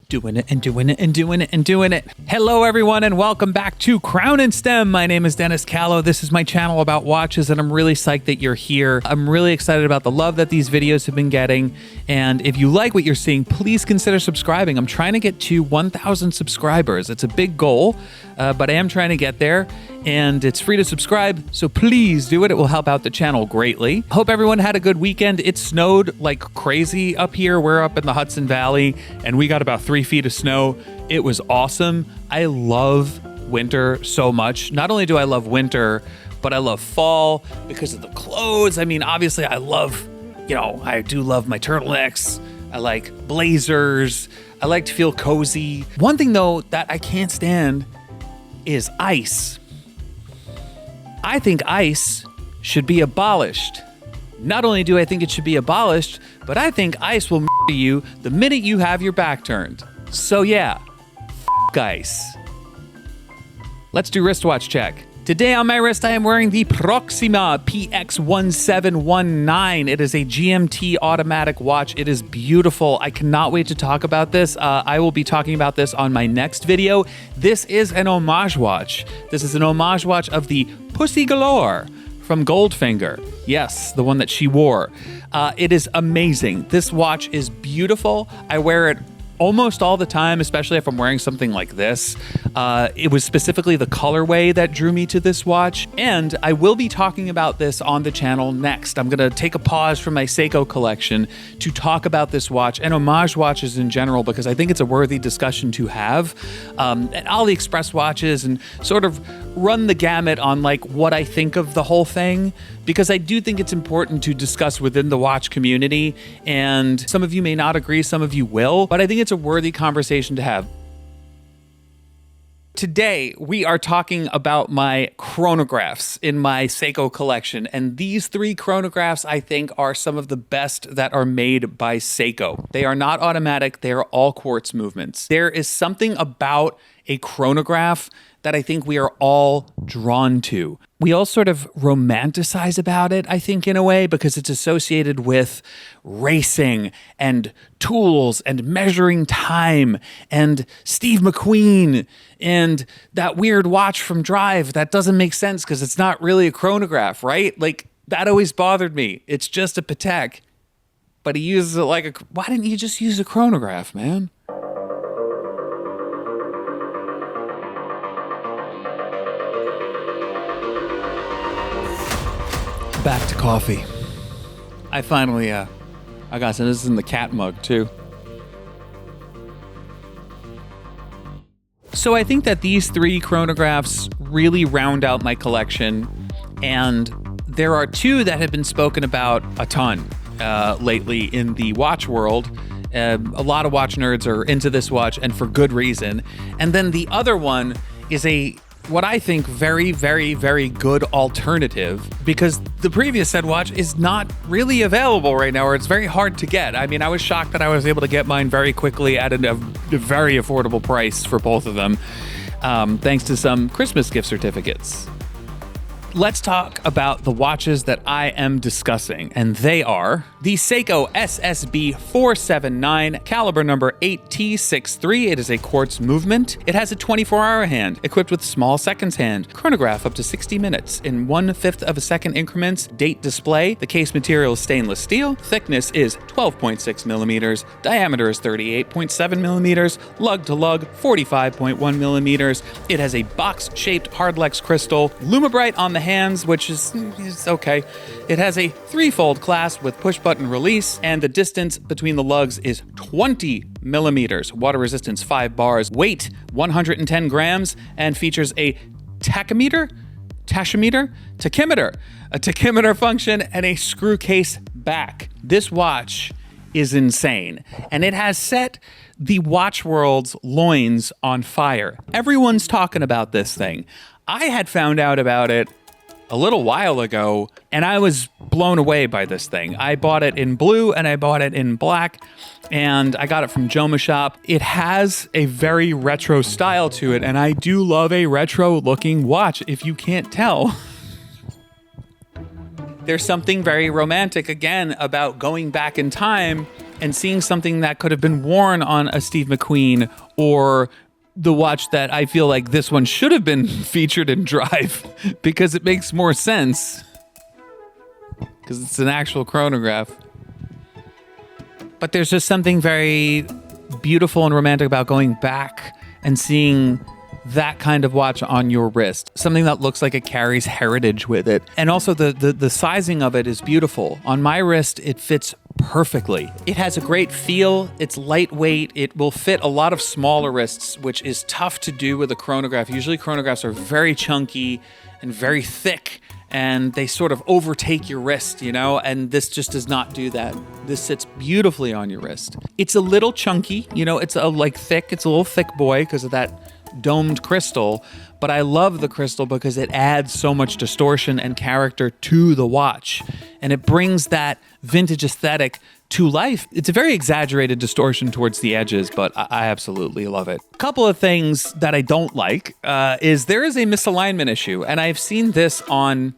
Doing it and doing it and doing it and doing it. Hello, everyone, and welcome back to Crown and Stem. My name is Dennis Callow. This is my channel about watches, and I'm really psyched that you're here. I'm really excited about the love that these videos have been getting, and if you like what you're seeing, please consider subscribing. I'm trying to get to 1,000 subscribers. It's a big goal, but I am trying to get there, and it's free to subscribe, so please do it. It will help out the channel greatly. Hope everyone had a good weekend. It snowed like crazy up here. We're up in the Hudson Valley, and we got about 3 feet of snow. It was awesome. I love winter so much. Not only do I love winter, but I love fall because of the clothes. I mean, obviously I love, I do love my turtlenecks. I like blazers. I like to feel cozy. One thing though that I can't stand is ice. I think ice should be abolished. Not only do I think it should be abolished, but I think ice will murder you the minute you have your back turned. So yeah, ice. Let's do wristwatch check. Today on my wrist, I am wearing the Proxima PX1719. It is a GMT automatic watch. It is beautiful. I cannot wait to talk about this. I will be talking about this on my next video. This is an homage watch. This is an homage watch of the Pussy Galore from Goldfinger. Yes, the one that she wore. It is amazing. This watch is beautiful. I wear it almost all the time, especially if I'm wearing something like this. It was specifically the colorway that drew me to this watch, and I will be talking about this on the channel next. I'm gonna take a pause from my Seiko collection to talk about this watch and homage watches in general, because I think it's a worthy discussion to have. And AliExpress watches, and sort of run the gamut on like what I think of the whole thing, because I do think it's important to discuss within the watch community, and some of you may not agree, some of you will, but I think it's a worthy conversation to have. Today, we are talking about my chronographs in my Seiko collection, and these 3 chronographs I think are some of the best that are made by Seiko. They are not automatic, they are all quartz movements. There is something about a chronograph that I think we are all drawn to. We all sort of romanticize about it, I think, in a way, because it's associated with racing and tools and measuring time and Steve McQueen and that weird watch from Drive that doesn't make sense because it's not really a chronograph, right? Like, that always bothered me. It's just a Patek, but he uses it like a... Why didn't you just use a chronograph, man? Back to coffee. I finally, I got some. This is in the cat mug, too. So I think that these 3 chronographs really round out my collection, and there are 2 that have been spoken about a ton lately in the watch world. A lot of watch nerds are into this watch, and for good reason. And then the other one is what I think very, very, very good alternative, because the previous said watch is not really available right now, or it's very hard to get. I mean, I was shocked that I was able to get mine very quickly at a very affordable price for both of them, thanks to some Christmas gift certificates. Let's talk about the watches that I am discussing, and they are the Seiko SSB429, caliber number 8T63. It is a quartz movement. It has a 24-hour hand, equipped with small seconds hand, chronograph up to 60 minutes in 1/5 of a second increments, date display. The case material is stainless steel. Thickness is 12.6 millimeters. Diameter is 38.7 millimeters. Lug to lug, 45.1 millimeters. It has a box-shaped hardlex crystal, Lumibrite on the hands, which is okay. It has a 3-fold clasp with push-button release, and the distance between the lugs is 20 millimeters. Water resistance 5 bars. Weight 110 grams, and features a tachymeter, a tachymeter function, and a screw case back. This watch is insane, and it has set the watch world's loins on fire. Everyone's talking about this thing. I had found out about it a little while ago, and I was blown away by this thing. I bought it in blue and I bought it in black, and I got it from Joma Shop. It has a very retro style to it, and I do love a retro looking watch, if you can't tell. There's something very romantic, again, about going back in time and seeing something that could have been worn on a Steve McQueen, or the watch that I feel like this one should have been featured in Drive because it makes more sense because it's an actual chronograph. But there's just something very beautiful and romantic about going back and seeing that kind of watch on your wrist, something that looks like it carries heritage with it. And also the sizing of it is beautiful. On my wrist, it fits perfectly. It has a great feel. It's lightweight. It will fit a lot of smaller wrists, which is tough to do with a chronograph. Usually chronographs are very chunky and very thick, and they sort of overtake your wrist, you know, and this just does not do that. This sits beautifully on your wrist. It's a little chunky, you know, it's thick. It's a little thick boy because of that domed crystal, but I love the crystal because it adds so much distortion and character to the watch, and it brings that vintage aesthetic to life. It's a very exaggerated distortion towards the edges, but I absolutely love it. A couple of things that I don't like is there is a misalignment issue, and I've seen this on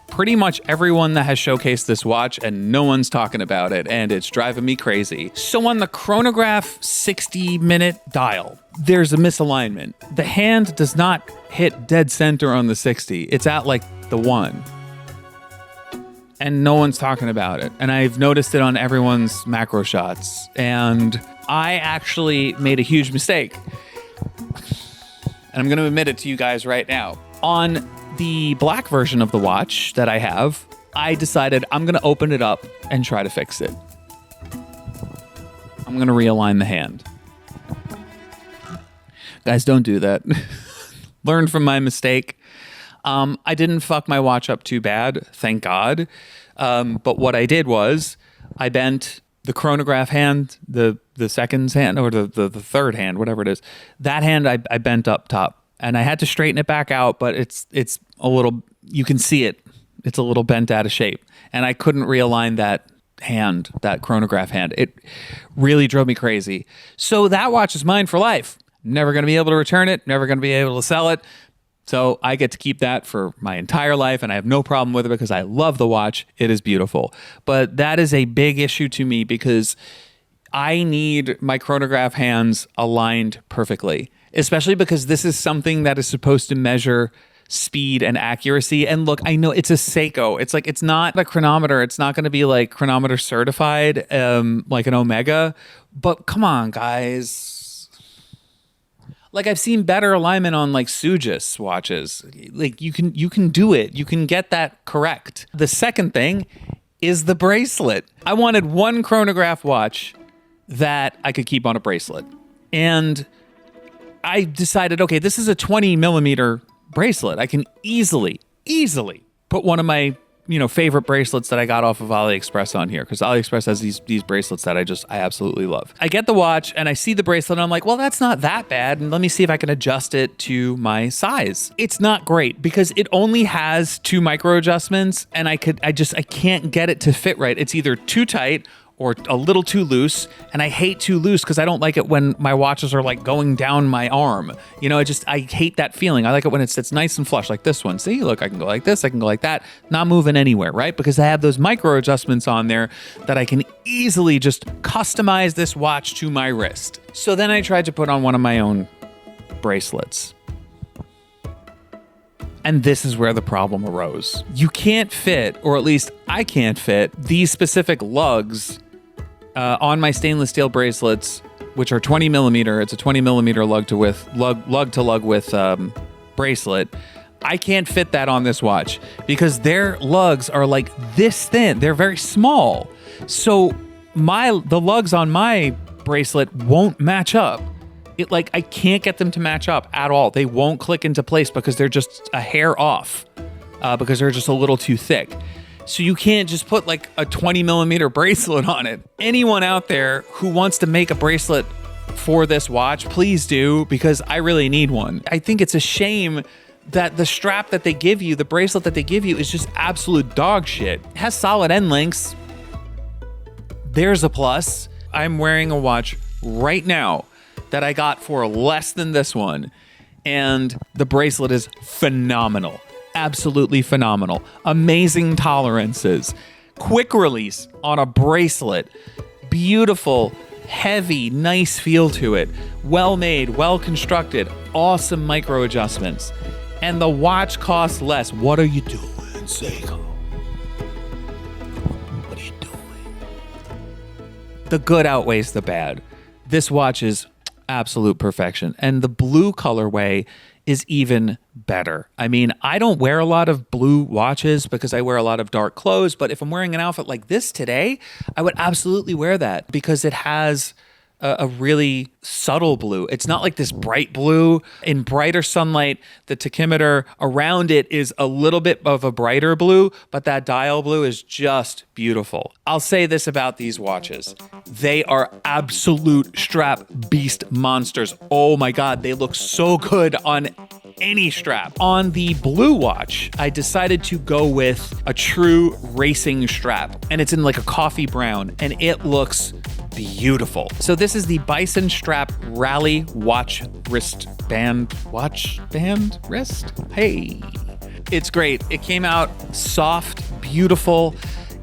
pretty much everyone that has showcased this watch, and no one's talking about it, and it's driving me crazy. So on the chronograph 60-minute dial, there's a misalignment. The hand does not hit dead center on the 60. It's at like the 1. And no one's talking about it. And I've noticed it on everyone's macro shots. And I actually made a huge mistake. And I'm going to admit it to you guys right now. On the black version of the watch that I have, I decided I'm going to open it up and try to fix it. I'm going to realign the hand. Guys, don't do that. Learn from my mistake. I didn't fuck my watch up too bad, thank God. But what I did was I bent the chronograph hand, the second's hand, or the third hand, whatever it is. That hand I bent up top, and I had to straighten it back out, but it's a little, you can see it. It's a little bent out of shape, and I couldn't realign that hand, that chronograph hand. It really drove me crazy. So that watch is mine for life. Never going to be able to return it, never going to be able to sell it. So I get to keep that for my entire life, and I have no problem with it because I love the watch. It is beautiful. But that is a big issue to me because I need my chronograph hands aligned perfectly, especially because this is something that is supposed to measure speed and accuracy. And look, I know it's a Seiko. It's like, it's not a chronometer. It's not going to be like chronometer certified, like an Omega. But come on, guys. Like, I've seen better alignment on like Sujus watches. Like, you can do it. You can get that correct. The second thing is the bracelet. I wanted one chronograph watch that I could keep on a bracelet. And I decided, okay, this is a 20 millimeter bracelet. I can easily put one of my, favorite bracelets that I got off of AliExpress on here, because AliExpress has these bracelets that I absolutely love. I get the watch and I see the bracelet and I'm like, well, that's not that bad. And let me see if I can adjust it to my size. It's not great because it only has 2 micro adjustments, and I can't get it to fit right. It's either too tight or a little too loose, and I hate too loose because I don't like it when my watches are like going down my arm. I hate that feeling. I like it when it sits nice and flush like this one. See, look, I can go like this, I can go like that, not moving anywhere, right? Because I have those micro adjustments on there that I can easily just customize this watch to my wrist. So then I tried to put on one of my own bracelets. And this is where the problem arose. You can't fit, or at least I can't fit, these specific lugs on my stainless steel bracelets, which are 20 millimeter. It's a 20 millimeter lug to lug with bracelet. I can't fit that on this watch because their lugs are like this thin. They're very small. So the lugs on my bracelet won't match up. I can't get them to match up at all. They won't click into place because they're just a hair off, because they're just a little too thick. So you can't just put like a 20 millimeter bracelet on it. Anyone out there who wants to make a bracelet for this watch, please do, because I really need one. I think it's a shame that the strap that they give you, the bracelet that they give you, is just absolute dog shit. It has solid end links. There's a plus. I'm wearing a watch right now that I got for less than this one, and the bracelet is phenomenal. Absolutely phenomenal. Amazing tolerances. Quick release on a bracelet. beautiful, heavy, nice feel to it. Well made, well constructed, awesome micro adjustments. And the watch costs less. What are you doing, Seiko? What are you doing? The good outweighs the bad. This watch is absolute perfection. And the blue colorway is even better. I mean, I don't wear a lot of blue watches because I wear a lot of dark clothes, but if I'm wearing an outfit like this today, I would absolutely wear that because it has a really subtle blue. It's not like this bright blue. In brighter sunlight, the tachymeter around it is a little bit of a brighter blue, but that dial blue is just beautiful. I'll say this about these watches. They are absolute strap beast monsters. Oh my God, they look so good on any strap. On the blue watch, I decided to go with a true racing strap, and it's in like a coffee brown, and it looks beautiful. So this is the Bison Strap Rally Watch Wristband. Wrist? Hey. It's great. It came out soft, beautiful,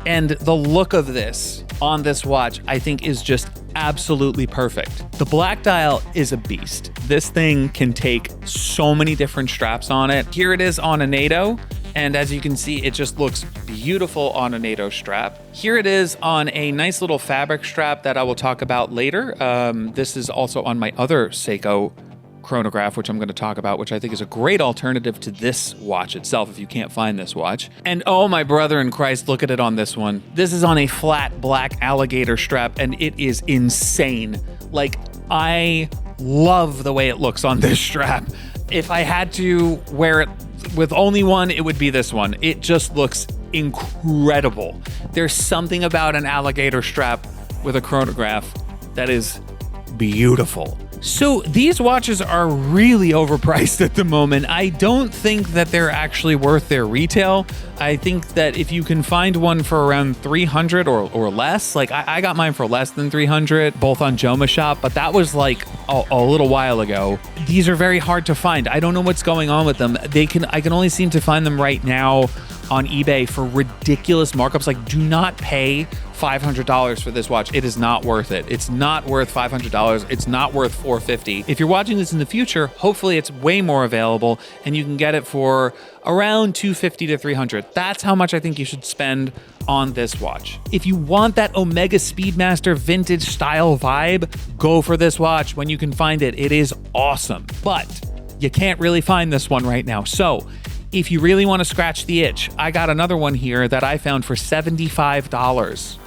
and the look of this on this watch, I think, is just absolutely perfect. The black dial is a beast. This thing can take so many different straps on it. Here it is on a NATO. And as you can see, it just looks beautiful on a NATO strap. Here it is on a nice little fabric strap that I will talk about later. This is also on my other Seiko chronograph, which I'm going to talk about, which I think is a great alternative to this watch itself if you can't find this watch. And oh my brother in Christ, look at it on this one. This is on a flat black alligator strap, and it is insane. Like, I love the way it looks on this strap. If I had to wear it with only one, it would be this one. It just looks incredible. There's something about an alligator strap with a chronograph that is beautiful. So these watches are really overpriced at the moment. I don't think that they're actually worth their retail. I think that if you can find one for around 300 or less, like I got mine for less than 300, both on Joma Shop, but that was like a little while ago. These are very hard to find. I don't know what's going on with them. I can only seem to find them right now on eBay for ridiculous markups. Like, do not pay $500 for this watch. It is not worth it. It's not worth $500. It's not worth $450. If you're watching this in the future, hopefully it's way more available and you can get it for around $250 to $300. That's how much I think you should spend on this watch. If you want that Omega Speedmaster vintage style vibe, go for this watch when you can find it. It is awesome, but you can't really find this one right now. So if you really want to scratch the itch, I got another one here that I found for $75.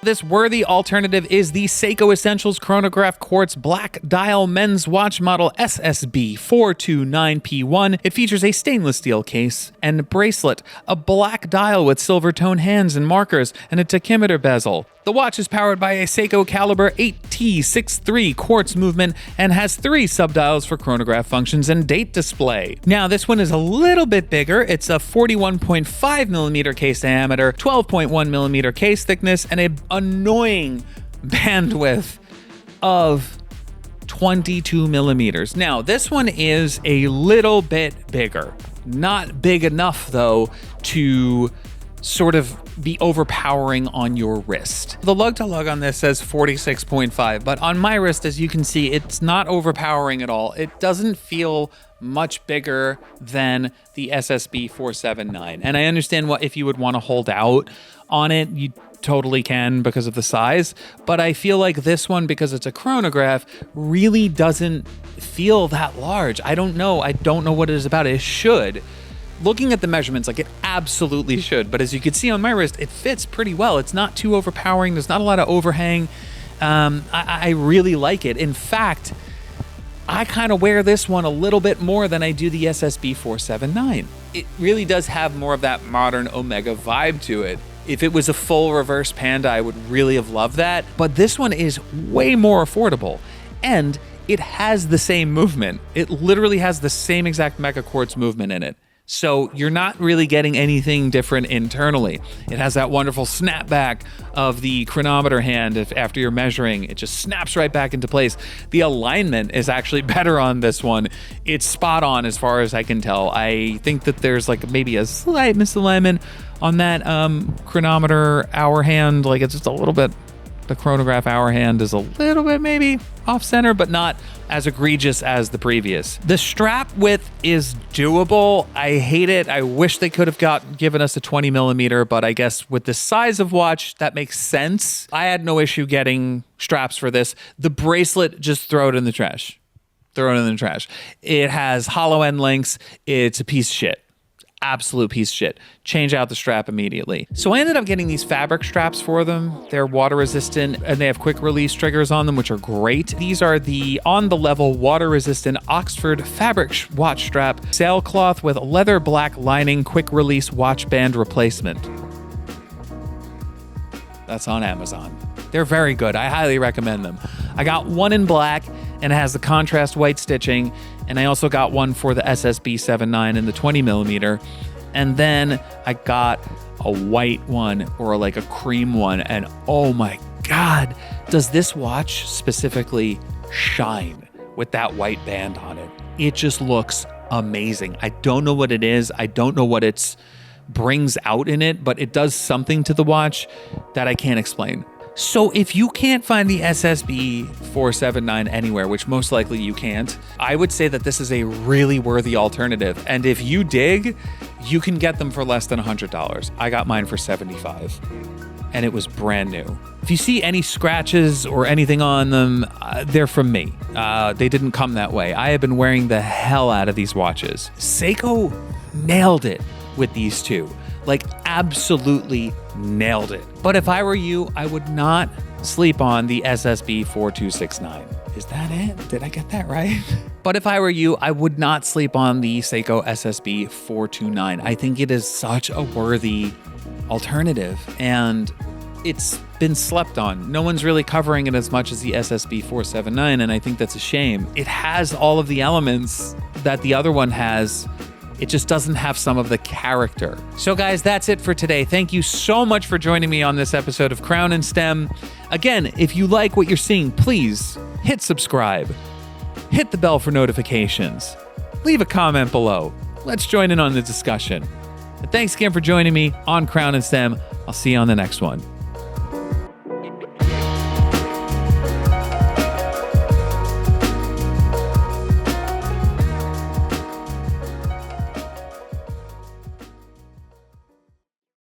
This worthy alternative is the Seiko Essentials Chronograph Quartz Black Dial Men's Watch Model SSB429P1. It features a stainless steel case and bracelet, a black dial with silver tone hands and markers, and a tachymeter bezel. The watch is powered by a Seiko Caliber 8T63 quartz movement and has 3 subdials for chronograph functions and date display. Now, this one is a little bit bigger. It's a 41.5 millimeter case diameter, 12.1 millimeter case thickness, and an annoying bandwidth of 22 millimeters. Now, this one is a little bit bigger. Not big enough, though, to sort of be overpowering on your wrist. The lug to lug on this says 46.5, but on my wrist, as you can see, it's not overpowering at all. It doesn't feel much bigger than the SSB429. And I understand what if you would want to hold out on it, you totally can because of the size, but I feel like this one, because it's a chronograph, really doesn't feel that large. I don't know what it is about it. It should. Looking at the measurements, like, it absolutely should, but as you can see on my wrist, it fits pretty well. It's not too overpowering. There's not a lot of overhang. I really like it. In fact, I kind of wear this one a little bit more than I do the SSB479. It really does have more of that modern Omega vibe to it. If it was a full reverse Panda, I would really have loved that, but this one is way more affordable, and it has the same movement. It literally has the same exact Mega Quartz movement in it. So you're not really getting anything different internally. It has that wonderful snapback of the chronometer hand. If after you're measuring, it just snaps right back into place. The alignment is actually better on this one. It's spot on as far as I can tell. I think that there's like maybe a slight misalignment on that chronometer hour hand. Like it's just a little bit, the chronograph hour hand is a little bit maybe off center, but not as egregious as the previous. The strap width is doable. I hate it. I wish they could have given us a 20 millimeter, but I guess with the size of watch, that makes sense. I had no issue getting straps for this. The bracelet, just throw it in the trash. Throw it in the trash. It has hollow end links. It's a piece of shit. Absolute piece of shit. Change out the strap immediately. So I ended up getting these fabric straps for them. They're water resistant and they have quick release triggers on them, which are great. These are the on the level water resistant Oxford fabric watch strap, sailcloth with leather black lining, quick release watch band replacement. That's on Amazon. They're very good. I highly recommend them. I got one in black and it has the contrast white stitching. And I also got one for the SSB429 in the 20 millimeter. And then I got a white one or like a cream one. And oh my God, does this watch specifically shine with that white band on it? It just looks amazing. I don't know what it is. I don't know what it's brings out in it, but it does something to the watch that I can't explain. So if you can't find the SSB429 anywhere, which most likely you can't, I would say that this is a really worthy alternative. And if you dig, you can get them for less than $100. I got mine for $75 and it was brand new. If you see any scratches or anything on them, they're from me. They didn't come that way. I have been wearing the hell out of these watches. Seiko nailed it with these two. Like absolutely nailed it. But if I were you, I would not sleep on the SSB4269. Is that it? Did I get that right? But if I were you, I would not sleep on the Seiko SSB429. I think it is such a worthy alternative and it's been slept on. No one's really covering it as much as the SSB479, and I think that's a shame. It has all of the elements that the other one has. It just doesn't have some of the character. So guys, that's it for today. Thank you so much for joining me on this episode of Crown and Stem. Again, if you like what you're seeing, please hit subscribe, hit the bell for notifications, leave a comment below. Let's join in on the discussion. And thanks again for joining me on Crown and Stem. I'll see you on the next one.